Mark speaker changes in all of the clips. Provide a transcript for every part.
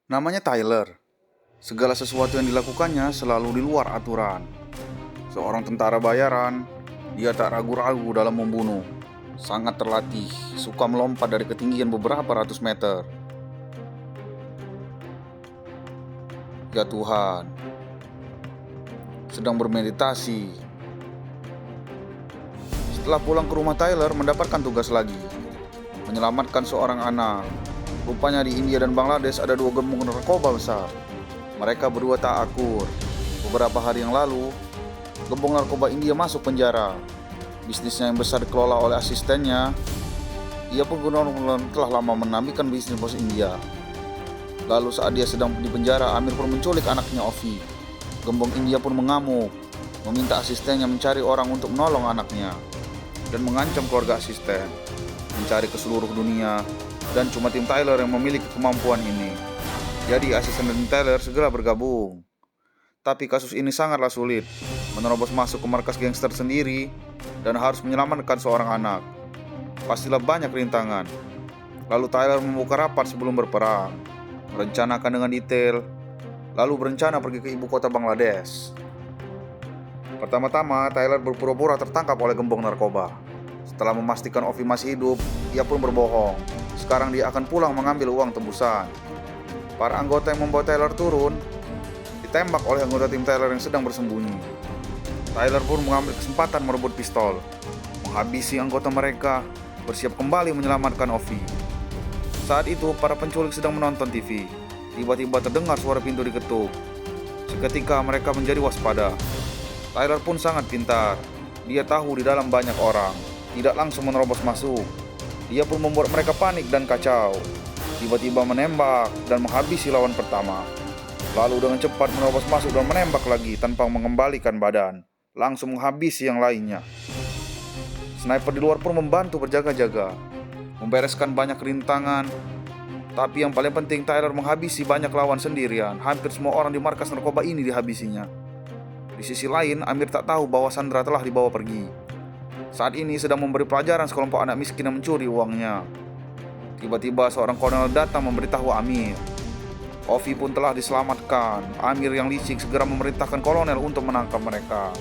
Speaker 1: Namanya Tyler. Segala sesuatu yang dilakukannya selalu di luar aturan. Seorang tentara bayaran, dia tak ragu-ragu dalam membunuh. Sangat terlatih, suka melompat dari ketinggian beberapa ratus meter. Ya Tuhan, sedang bermeditasi. Setelah pulang ke rumah, Tyler mendapatkan tugas lagi, menyelamatkan seorang anak. Rupanya di India dan Bangladesh ada dua gembong narkoba besar. Mereka berdua tak akur. Beberapa hari yang lalu, gembong narkoba India masuk penjara. Bisnisnya yang besar dikelola oleh asistennya. Ia pun benar-benar telah lama menampikan bisnis bos India. Lalu saat dia sedang di penjara, Amir pun menculik anaknya Ovi. Gembong India pun mengamuk, meminta asistennya mencari orang untuk menolong anaknya, dan mengancam keluarga asisten, mencari ke seluruh dunia, dan cuma tim Tyler yang memiliki kemampuan ini. Jadi asisten dan tim Tyler segera bergabung. Tapi kasus ini sangatlah sulit, menerobos masuk ke markas gangster sendiri, dan harus menyelamatkan seorang anak. Pastilah banyak rintangan. Lalu Tyler membuka rapat sebelum berperang, merencanakan dengan detail, lalu berencana pergi ke ibu kota Bangladesh. Pertama-tama, Tyler berpura-pura tertangkap oleh gembong narkoba. Setelah memastikan Ovi masih hidup, ia pun berbohong. Sekarang dia akan pulang mengambil uang tebusan. Para anggota yang membawa Tyler turun ditembak oleh anggota tim Tyler yang sedang bersembunyi. Tyler pun mengambil kesempatan merebut pistol, menghabisi anggota mereka, bersiap kembali menyelamatkan Ovi. Saat itu, para penculik sedang menonton TV. Tiba-tiba terdengar suara pintu diketuk. Seketika mereka menjadi waspada. Tyler pun sangat pintar. Dia tahu di dalam banyak orang, tidak langsung menerobos masuk. Dia pun membuat mereka panik dan kacau. Tiba-tiba menembak dan menghabisi lawan pertama. Lalu dengan cepat menerobos masuk dan menembak lagi tanpa mengembalikan badan, langsung menghabisi yang lainnya. Sniper di luar pun membantu berjaga-jaga, membereskan banyak rintangan. Tapi yang paling penting, Tyler menghabisi banyak lawan sendirian. Hampir semua orang di markas narkoba ini dihabisinya. Di sisi lain, Amir tak tahu bahwa Sandra telah dibawa pergi. Saat ini sedang memberi pelajaran sekelompok anak miskin yang mencuri uangnya. Tiba-tiba seorang kolonel datang memberitahu Amir. Ovi pun telah diselamatkan. Amir yang licik segera memerintahkan kolonel untuk menangkap mereka.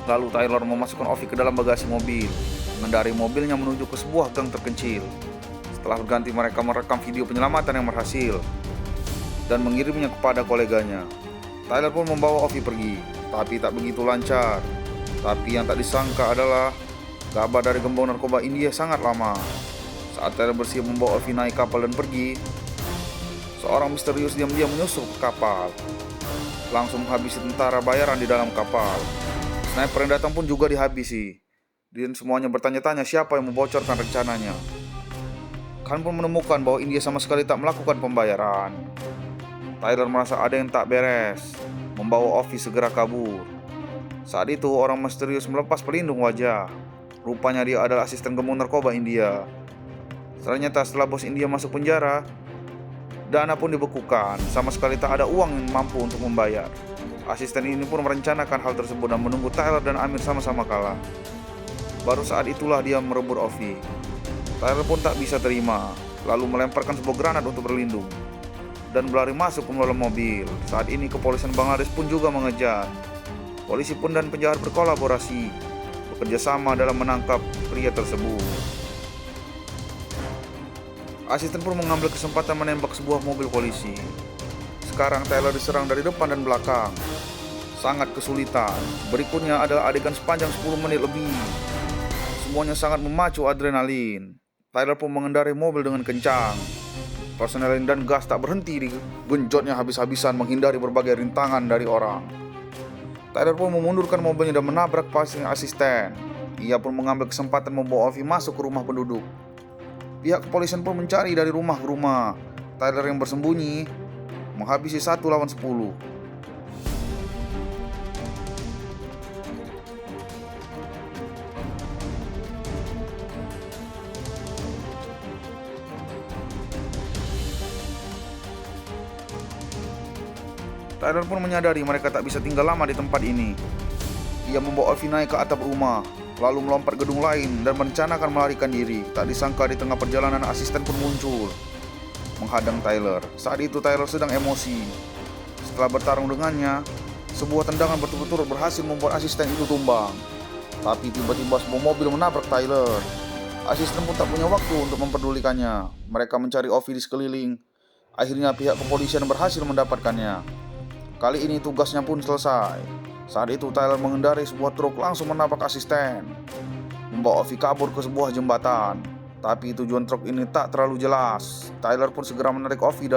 Speaker 1: Lalu Tyler memasukkan Ovi ke dalam bagasi mobil, mengendarai mobilnya menuju ke sebuah gang terpencil. Setelah berganti, mereka merekam video penyelamatan yang berhasil dan mengirimnya kepada koleganya. Tyler pun membawa Ovi pergi, tapi tak begitu lancar. Tapi yang tak disangka adalah kabar dari gembong narkoba India sangat lama. Saat Tyler bersiap membawa Ovi naik kapal dan pergi, seorang misterius diam-diam menyusup ke kapal, langsung menghabisi tentara bayaran di dalam kapal. Sniper yang datang pun juga dihabisi, dan semuanya bertanya-tanya siapa yang membocorkan rencananya. Khan pun menemukan bahwa India sama sekali tak melakukan pembayaran. Tyler merasa ada yang tak beres, membawa Ovi segera kabur. Saat itu orang misterius melepas pelindung wajah. Rupanya dia adalah asisten gembong narkoba India. Ternyata setelah bos India masuk penjara, dana pun dibekukan, sama sekali tak ada uang yang mampu untuk membayar. Asisten ini pun merencanakan hal tersebut dan menunggu Tyler dan Amir sama-sama kalah. Baru saat itulah dia merebut Ovi. Tyler pun tak bisa terima, lalu melemparkan sebuah granat untuk berlindung dan berlari masuk ke dalam mobil. Saat ini kepolisian Bangladesh pun juga mengejar. Polisi pun dan penjahat berkolaborasi, bekerja sama dalam menangkap pria tersebut. Asisten pun mengambil kesempatan menembak sebuah mobil polisi. Sekarang Tyler diserang dari depan dan belakang. Sangat kesulitan. Berikutnya adalah adegan sepanjang 10 menit lebih. Semuanya sangat memacu adrenalin. Tyler pun mengendarai mobil dengan kencang. Personel dan gas tak berhenti digenjotnya habis-habisan menghindari berbagai rintangan dari orang. Tyler pun memundurkan mobilnya dan menabrak pasang asisten. Ia pun mengambil kesempatan membawa Ovi masuk ke rumah penduduk. Pihak kepolisian pun mencari dari rumah ke rumah. Tyler yang bersembunyi menghabisi 1 lawan 10. Tyler pun menyadari mereka tak bisa tinggal lama di tempat ini. Ia membawa Ovi naik ke atap rumah, lalu melompat gedung lain dan merencanakan melarikan diri. Tak disangka di tengah perjalanan asisten pun muncul, menghadang Tyler. Saat itu Tyler sedang emosi. Setelah bertarung dengannya, sebuah tendangan berturut-turut berhasil membuat asisten itu tumbang. Tapi tiba-tiba sebuah mobil menabrak Tyler. Asisten pun tak punya waktu untuk memperdulikannya. Mereka mencari Ovi di sekeliling. Akhirnya pihak kepolisian berhasil mendapatkannya. Kali ini tugasnya pun selesai. Saat itu Tyler mengendarai sebuah truk langsung menabrak asisten, membawa Ovi kabur ke sebuah jembatan. Tapi tujuan truk ini tak terlalu jelas. Tyler pun segera menarik Ovi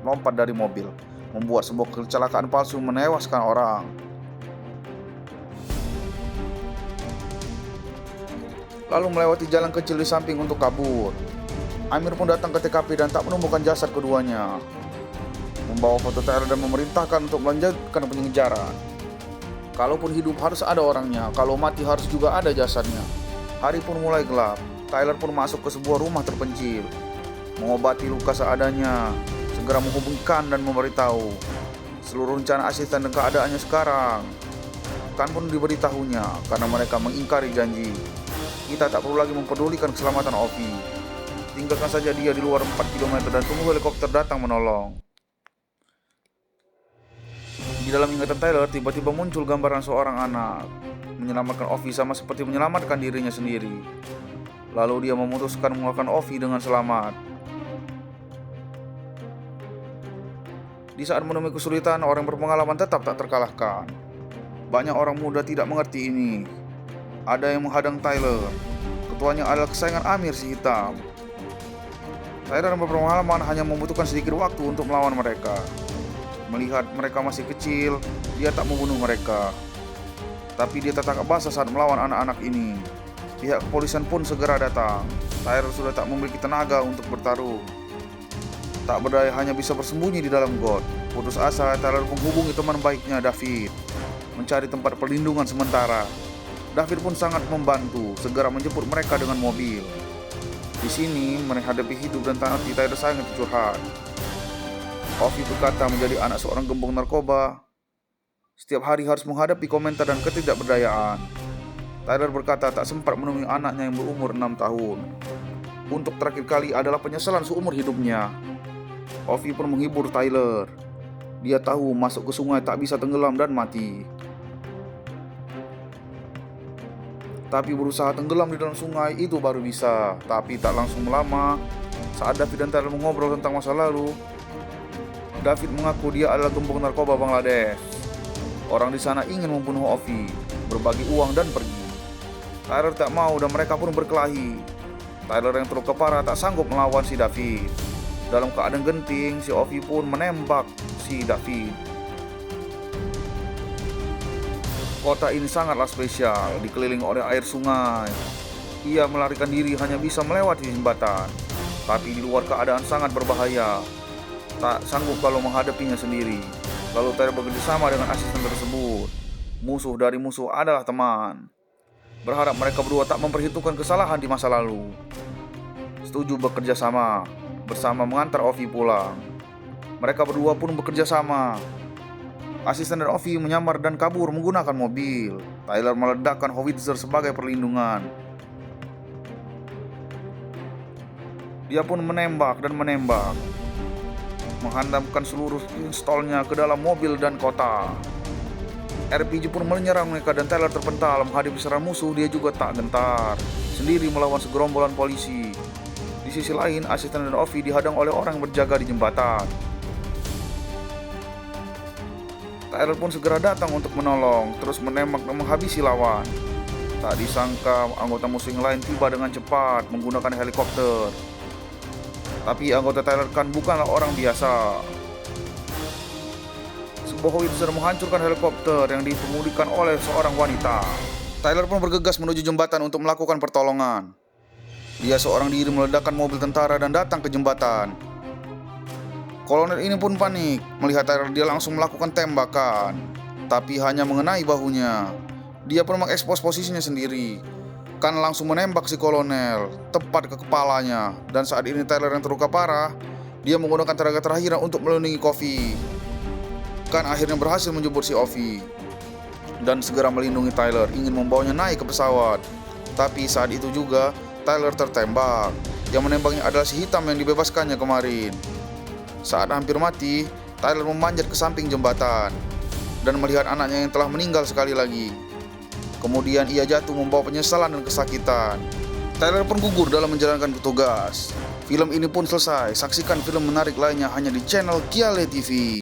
Speaker 1: lompat dari mobil, membuat sebuah kecelakaan palsu menewaskan orang. Lalu melewati jalan kecil di samping untuk kabur. Amir pun datang ke TKP dan tak menemukan jasad keduanya, membawa foto Tyler dan memerintahkan untuk melanjutkan pengejaran. Kalaupun hidup harus ada orangnya, kalau mati harus juga ada jasadnya. Hari pun mulai gelap. Tyler pun masuk ke sebuah rumah terpencil, mengobati luka seadanya, segera menghubungi Khan dan memberitahu seluruh rencana asisten dan keadaannya sekarang. Khan pun diberitahunya karena mereka mengingkari janji. Kita tak perlu lagi mempedulikan keselamatan Ovi. Tinggalkan saja dia di luar 4 km dan tunggu helikopter datang menolong. Di dalam ingatan Tyler tiba-tiba muncul gambaran seorang anak menyelamatkan Ovi sama seperti menyelamatkan dirinya sendiri. Lalu dia memutuskan mengeluarkan Ovi dengan selamat. Di saat menemui kesulitan, orang berpengalaman tetap tak terkalahkan. Banyak orang muda tidak mengerti ini. Ada yang menghadang Tyler. Ketuanya adalah kesayangan Amir si hitam. Tyler yang berpengalaman hanya membutuhkan sedikit waktu untuk melawan mereka. Melihat mereka masih kecil, dia tak membunuh mereka. Tapi dia tak basah saat melawan anak-anak ini. Pihak kepolisian pun segera datang. Tyler sudah tak memiliki tenaga untuk bertarung. Tak berdaya, hanya bisa bersembunyi di dalam got. Putus asa, Tyler menghubungi teman baiknya David, mencari tempat perlindungan sementara. David pun sangat membantu, segera menjemput mereka dengan mobil. Di sini, menghadapi hidup dan mati, Tyler sangat curhat. Ovi berkata menjadi anak seorang gembong narkoba, setiap hari harus menghadapi komentar dan ketidakberdayaan. Tyler berkata tak sempat menemui anaknya yang berumur 6 tahun. Untuk terakhir kali adalah penyesalan seumur hidupnya. Ovi pun menghibur Tyler. Dia tahu masuk ke sungai tak bisa tenggelam dan mati. Tapi berusaha tenggelam di dalam sungai itu baru bisa. Tapi tak langsung lama. Saat David dan Tyler mengobrol tentang masa lalu, David mengaku dia adalah gembong narkoba Bangladesh. Orang di sana ingin membunuh Ovi, berbagi uang dan pergi. Tyler tak mau dan mereka pun berkelahi. Tyler yang terluka parah tak sanggup melawan si David. Dalam keadaan genting, si Ovi pun menembak si David. Kota ini sangatlah spesial, dikelilingi oleh air sungai. Ia melarikan diri hanya bisa melewati jembatan. Tapi di luar keadaan sangat berbahaya. Tak sanggup kalau menghadapinya sendiri. Lalu Tyler bekerja sama dengan asisten tersebut. Musuh dari musuh adalah teman. Berharap mereka berdua tak memperhitungkan kesalahan di masa lalu. Setuju bekerja sama, bersama mengantar Ovi pulang. Mereka berdua pun bekerja sama. Asisten dan Ovi menyamar dan kabur menggunakan mobil. Tyler meledakkan howitzer sebagai perlindungan. Dia pun menembak dan menembak, menghantamkan seluruh pistolnya ke dalam mobil dan kota. RPG pun menyerang mereka dan Tyler terpental. Menghadapi serangan musuh, dia juga tak gentar, sendiri melawan segerombolan polisi. Di sisi lain, asisten dan Ovi dihadang oleh orang yang berjaga di jembatan. Tyler pun segera datang untuk menolong, terus menembak dan menghabisi lawan. Tak disangka anggota musuh yang lain tiba dengan cepat menggunakan helikopter. Tapi anggota Tyler Khan bukanlah orang biasa. Sebuah howitzer menghancurkan helikopter yang dikemudikan oleh seorang wanita. Tyler pun bergegas menuju jembatan untuk melakukan pertolongan. Dia seorang diri meledakkan mobil tentara dan datang ke jembatan. Kolonel ini pun panik. Melihat Tyler, dia langsung melakukan tembakan, tapi hanya mengenai bahunya. Dia pun mengekspos posisinya sendiri. Khan langsung menembak si kolonel tepat ke kepalanya. Dan saat ini Tyler yang terluka parah. Dia menggunakan tenaga terakhir untuk melindungi Ovi. Khan akhirnya berhasil menjemput si Ovi dan segera melindungi Tyler, ingin membawanya naik ke pesawat. Tapi saat itu juga Tyler tertembak. Yang menembaknya adalah si hitam yang dibebaskannya kemarin. Saat hampir mati, Tyler memanjat ke samping jembatan dan melihat anaknya yang telah meninggal sekali lagi. Kemudian ia jatuh membawa penyesalan dan kesakitan. Tyler pun gugur dalam menjalankan tugas. Film ini pun selesai. Saksikan film menarik lainnya hanya di channel Kiale TV.